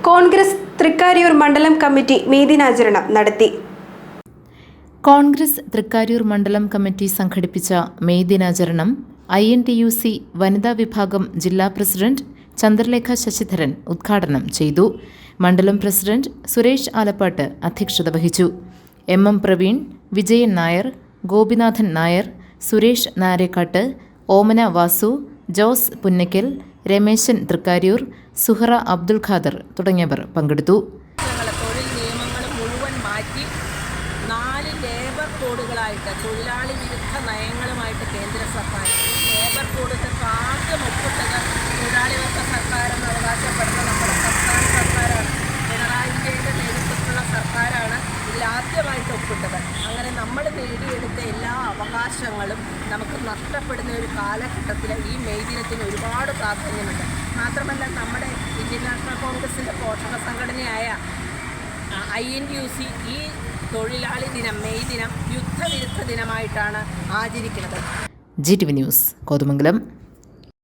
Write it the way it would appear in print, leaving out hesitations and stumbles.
കോൺഗ്രസ് തൃക്കാര്യൂർ മണ്ഡലം committee May ദിനാചരണം നടത്തി. കോൺഗ്രസ് തൃക്കാര്യൂർ മണ്ഡലം കമ്മിറ്റി സംഘടിപ്പിച്ച മെയ് ദിനാചരണം INTUC വനിതാ വിഭാഗം ജില്ലാ പ്രസിഡന്റ് ചന്ദ്രലേഖ ശശിധരൻ ഉദ്ഘാടനം ചെയ്തു. മണ്ഡലം പ്രസിഡന്റ് സുരേഷ് ആലപ്പാട്ട് അധ്യക്ഷത വഹിച്ചു. MM പ്രവീൺ, വിജയൻ നായർ, ഗോപിനാഥൻ നായർ, സുരേഷ് നാരേക്കാട്ട്, ഓമന വാസു, ജോസ് പുന്നയ്ക്കൽ, രമേശൻ തൃക്കാര്യൂർ, സുഹറ അബ്ദുൽ ഖാദർ തുടങ്ങിയവർ പങ്കെടുത്തു. തൊഴിൽ നിയമങ്ങൾ മുഴുവൻ മാറ്റി 4 ലേബർ കോഡുകളായിട്ട് തൊഴിലാളി വിരുദ്ധ നയങ്ങളുമായിട്ട് കേന്ദ്ര സർക്കാർ ലേബർ കോഡുകൾക്ക് ആദ്യം ഒപ്പിട്ടത് തൊഴിലാളി വർഗ സർക്കാരെന്ന് അവകാശപ്പെടുന്ന നമ്മുടെ സംസ്ഥാന സർക്കാരാണ്. പിണറായി വിജയൻ്റെ നേതൃത്വത്തിലുള്ള സർക്കാരാണ് ഇതിൽ ആദ്യമായിട്ട് ഒപ്പിട്ടത്. അങ്ങനെ നമ്മൾ നേടിയെടുത്ത എല്ലാ അവകാശങ്ങളും നമുക്ക് നഷ്ടപ്പെടുന്ന ഒരു കാലഘട്ടത്തിൽ ഈ മെയ് ദിനത്തിന് ഒരുപാട് പ്രാധാന്യമുണ്ട്. മാത്രമല്ല, നമ്മുടെ ഇന്ത്യൻ നാഷണൽ കോൺഗ്രസിൻ്റെ പോഷക സംഘടനയായ INTUC ഈ തൊഴിലാളി ദിനം മെയ് ദിനം യുദ്ധവിരുദ്ധ ദിനമായിട്ടാണ് ആചരിക്കുന്നത്. GTV news, Kothamangalam.